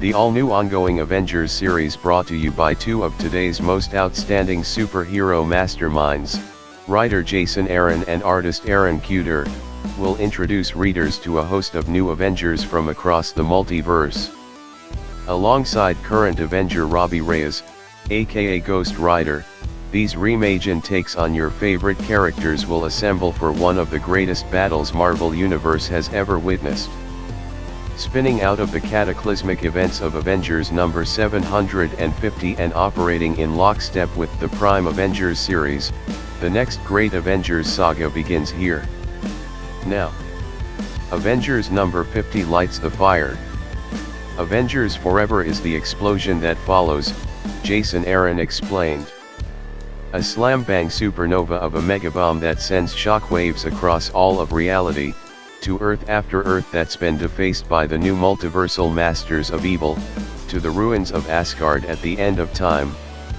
The all-new ongoing Avengers series, brought to you by two of today's most outstanding superhero masterminds, writer Jason Aaron and artist Aaron Kuder, will introduce readers to a host of new Avengers from across the multiverse. Alongside current Avenger Robbie Reyes, aka Ghost Rider, these reimagined takes on your favorite characters will assemble for one of the greatest battles Marvel Universe has ever witnessed. Spinning out of the cataclysmic events of Avengers number 750 and operating in lockstep with the Prime Avengers series, the next great Avengers saga begins here. Now, Avengers number 50 lights the fire. Avengers Forever is the explosion that follows, Jason Aaron explained. A slam-bang supernova of a megabomb that sends shockwaves across all of reality, to Earth after Earth that's been defaced by the new multiversal masters of evil, to the ruins of Asgard at the end of time,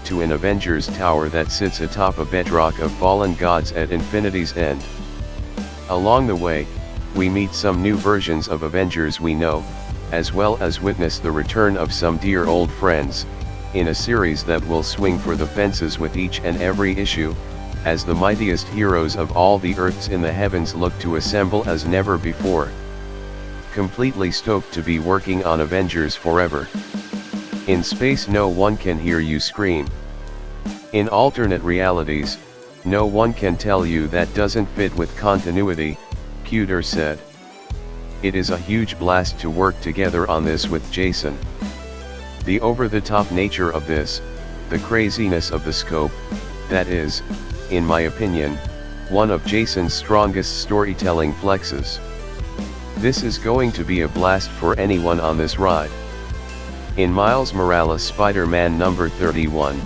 to an Avengers tower that sits atop a bedrock of fallen gods at infinity's end. Along the way, we meet some new versions of Avengers we know, as well as witness the return of some dear old friends, in a series that will swing for the fences with each and every issue, as the mightiest heroes of all the Earths in the heavens look to assemble as never before. Completely stoked to be working on Avengers Forever. In space no one can hear you scream. In alternate realities, no one can tell you that doesn't fit with continuity, Kuder said. It is a huge blast to work together on this with Jason. The over-the-top nature of this, the craziness of the scope, that is, in my opinion, one of Jason's strongest storytelling flexes. This is going to be a blast for anyone on this ride. In Miles Morales' Spider-Man number 31,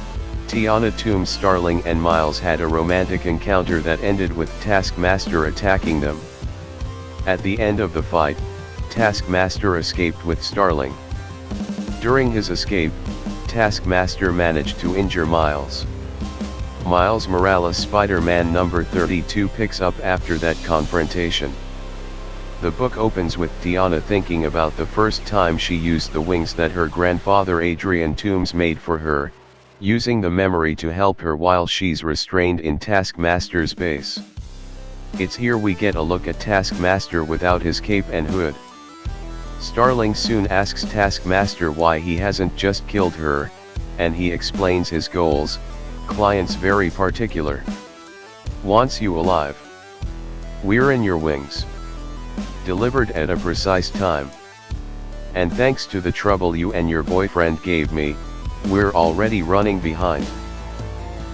Tiana Toombs Starling and Miles had a romantic encounter that ended with Taskmaster attacking them. At the end of the fight, Taskmaster escaped with Starling. During his escape, Taskmaster managed to injure Miles. Miles Morales' Spider-Man number 32 picks up after that confrontation. The book opens with Tiana thinking about the first time she used the wings that her grandfather Adrian Toombs made for her, using the memory to help her while she's restrained in Taskmaster's base. It's here we get a look at Taskmaster without his cape and hood. Starling soon asks Taskmaster why he hasn't just killed her, and he explains his goals, clients very particular. Wants you alive. We're in your wings. Delivered at a precise time. And thanks to the trouble you and your boyfriend gave me, we're already running behind.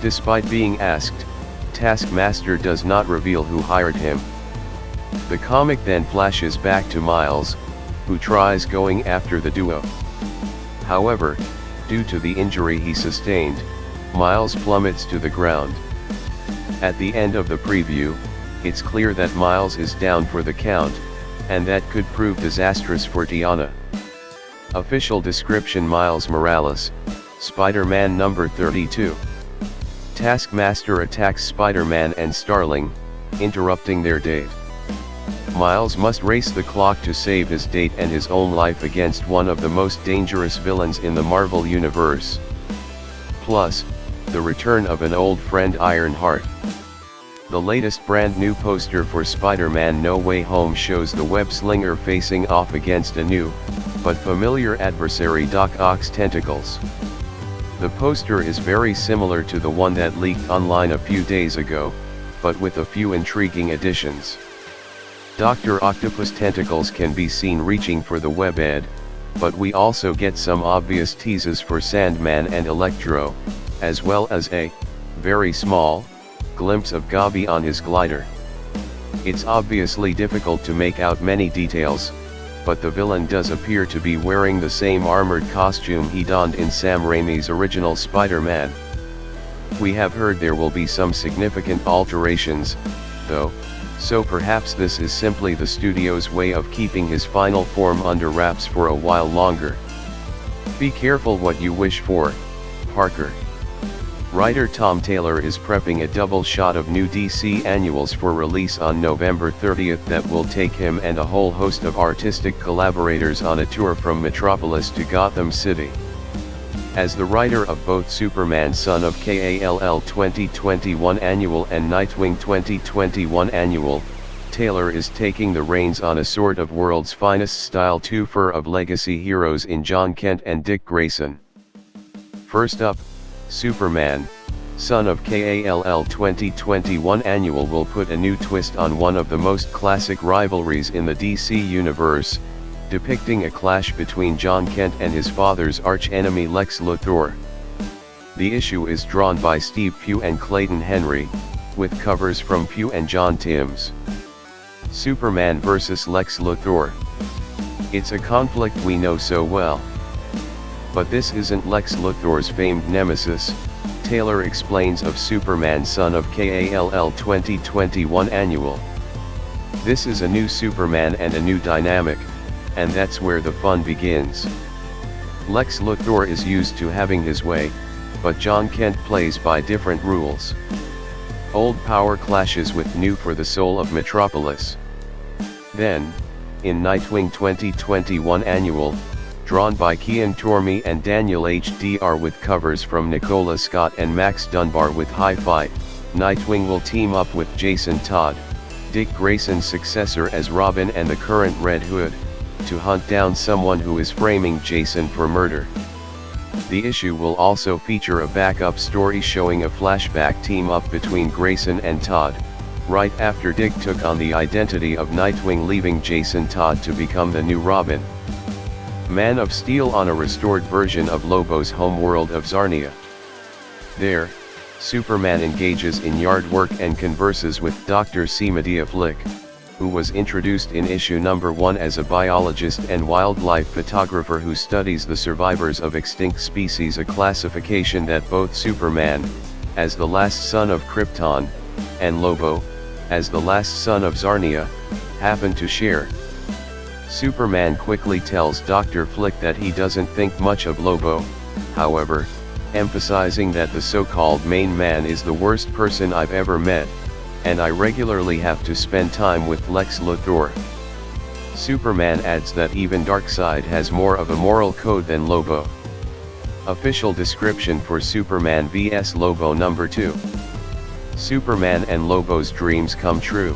Despite being asked, Taskmaster does not reveal who hired him. The comic then flashes back to Miles, who tries going after the duo. However, due to the injury he sustained, Miles plummets to the ground. At the end of the preview, it's clear that Miles is down for the count, and that could prove disastrous for Tiana. Official description: Miles Morales, Spider-Man number 32. Taskmaster attacks Spider-Man and Starling, interrupting their date. Miles must race the clock to save his date and his own life against one of the most dangerous villains in the Marvel Universe. Plus, the return of an old friend, Ironheart. The latest brand new poster for Spider-Man No Way Home shows the web-slinger facing off against a new, but familiar adversary, Doc Ock's tentacles. The poster is very similar to the one that leaked online a few days ago, but with a few intriguing additions. Dr. Octopus tentacles can be seen reaching for the web-ed, but we also get some obvious teases for Sandman and Electro, as well as a, very small, glimpse of Gabi on his glider. It's obviously difficult to make out many details, but the villain does appear to be wearing the same armored costume he donned in Sam Raimi's original Spider-Man. We have heard there will be some significant alterations, though, so perhaps this is simply the studio's way of keeping his final form under wraps for a while longer. Be careful what you wish for, Parker. Writer Tom Taylor is prepping a double shot of new DC annuals for release on November 30th that will take him and a whole host of artistic collaborators on a tour from Metropolis to Gotham City. As the writer of both Superman Son of Kal 2021 annual and Nightwing 2021 annual, Taylor is taking the reins on a sort of world's finest style twofer of legacy heroes in John Kent and Dick Grayson. First up, Superman, Son of Kal 2021 annual will put a new twist on one of the most classic rivalries in the DC universe, depicting a clash between John Kent and his father's arch-enemy Lex Luthor. The issue is drawn by Steve Pugh and Clayton Henry, with covers from Pugh and John Timms. Superman vs. Lex Luthor. It's a conflict we know so well. But this isn't Lex Luthor's famed nemesis, Taylor explains of Superman Son of Kal 2021 annual. This is a new Superman and a new dynamic, and that's where the fun begins. Lex Luthor is used to having his way, but John Kent plays by different rules. Old power clashes with new for the soul of Metropolis. Then, in Nightwing 2021 annual, drawn by Kian Tormey and Daniel HDR with covers from Nicola Scott and Max Dunbar with Hi-Fi, Nightwing will team up with Jason Todd, Dick Grayson's successor as Robin and the current Red Hood, to hunt down someone who is framing Jason for murder. The issue will also feature a backup story showing a flashback team-up between Grayson and Todd, right after Dick took on the identity of Nightwing, leaving Jason Todd to become the new Robin. Man of Steel on a restored version of Lobo's homeworld of Zarnia. There, Superman engages in yard work and converses with Dr. C. Medea Flick, who was introduced in issue number 1 as a biologist and wildlife photographer who studies the survivors of extinct species, a classification that both Superman, as the last son of Krypton, and Lobo, as the last son of Zarnia, happen to share. Superman quickly tells Dr. Flick that he doesn't think much of Lobo, however, emphasizing that the so-called main man is the worst person I've ever met, and I regularly have to spend time with Lex Luthor. Superman adds that even Darkseid has more of a moral code than Lobo. Official description for Superman vs Lobo number 2. Superman and Lobo's dreams come true.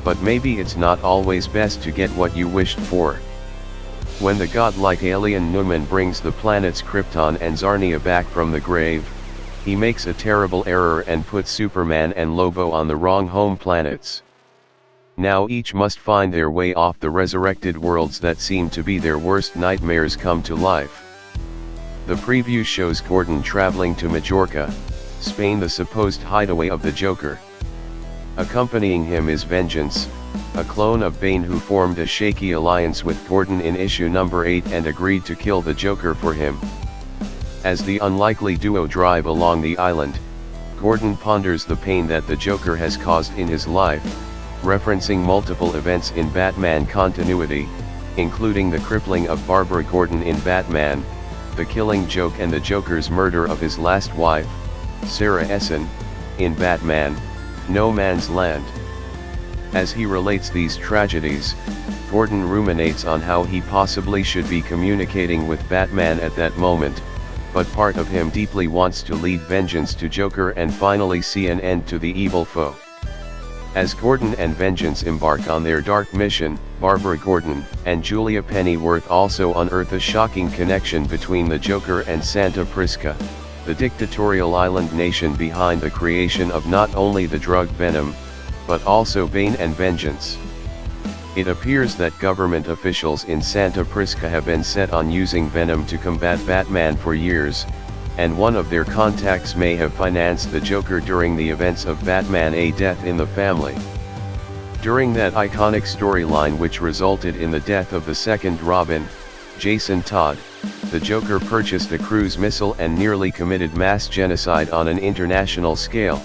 But maybe it's not always best to get what you wished for. When the godlike alien Numan brings the planets Krypton and Zarnia back from the grave, he makes a terrible error and puts Superman and Lobo on the wrong home planets. Now each must find their way off the resurrected worlds that seem to be their worst nightmares come to life. The preview shows Gordon traveling to Majorca, Spain, the supposed hideaway of the Joker. Accompanying him is Vengeance, a clone of Bane who formed a shaky alliance with Gordon in issue number 8 and agreed to kill the Joker for him. As the unlikely duo drive along the island, Gordon ponders the pain that the Joker has caused in his life, referencing multiple events in Batman continuity, including the crippling of Barbara Gordon in Batman, the Killing Joke and the Joker's murder of his last wife, Sarah Essen, in Batman, No Man's Land. As he relates these tragedies, Gordon ruminates on how he possibly should be communicating with Batman at that moment, but part of him deeply wants to lead Vengeance to Joker and finally see an end to the evil foe. As Gordon and Vengeance embark on their dark mission, Barbara Gordon and Julia Pennyworth also unearth a shocking connection between the Joker and Santa Prisca, the dictatorial island nation behind the creation of not only the drug Venom, but also Bane and Vengeance. It appears that government officials in Santa Prisca have been set on using Venom to combat Batman for years, and one of their contacts may have financed the Joker during the events of Batman: A Death in the Family. During that iconic storyline which resulted in the death of the second Robin, Jason Todd, the Joker purchased a cruise missile and nearly committed mass genocide on an international scale.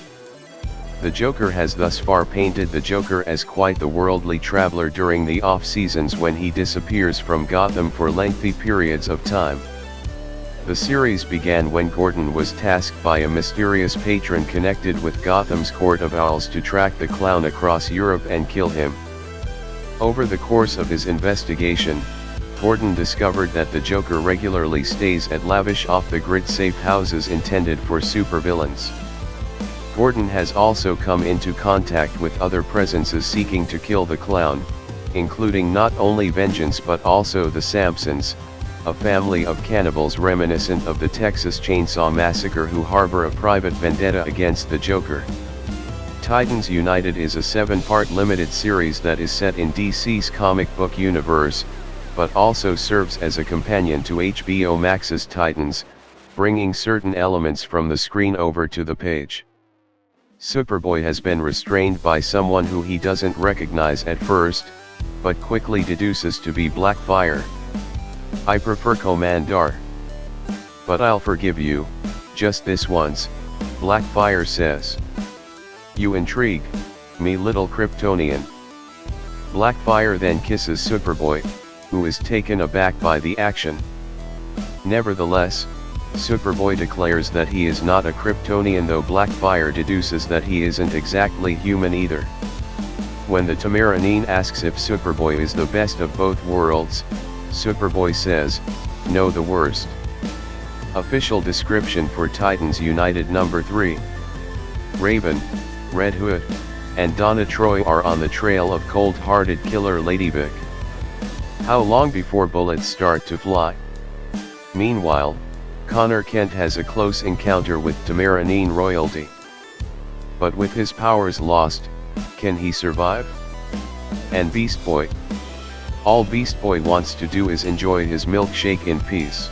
The Joker has thus far painted the Joker as quite the worldly traveler during the off-seasons when he disappears from Gotham for lengthy periods of time. The series began when Gordon was tasked by a mysterious patron connected with Gotham's Court of Owls to track the clown across Europe and kill him. Over the course of his investigation, Gordon discovered that the Joker regularly stays at lavish off-the-grid safe houses intended for supervillains. Gordon has also come into contact with other presences seeking to kill the clown, including not only Vengeance but also the Sampsons, a family of cannibals reminiscent of the Texas Chainsaw Massacre who harbor a private vendetta against the Joker. Titans United is a 7-part limited series that is set in DC's comic book universe, but also serves as a companion to HBO Max's Titans, bringing certain elements from the screen over to the page. Superboy has been restrained by someone who he doesn't recognize at first, but quickly deduces to be Blackfire. "I prefer Commander. But I'll forgive you, just this once," Blackfire says. "You intrigue me, little Kryptonian." Blackfire then kisses Superboy, who is taken aback by the action. Nevertheless, Superboy declares that he is not a Kryptonian, though Blackfire deduces that he isn't exactly human either. When the Tamaranine asks if Superboy is the best of both worlds, Superboy says, "No, the worst." Official description for Titans United number 3. Raven, Red Hood, and Donna Troy are on the trail of cold-hearted killer Lady Vic. How long before bullets start to fly? Meanwhile, Connor Kent has a close encounter with Tamaranine royalty. But with his powers lost, can he survive? And Beast Boy? All Beast Boy wants to do is enjoy his milkshake in peace.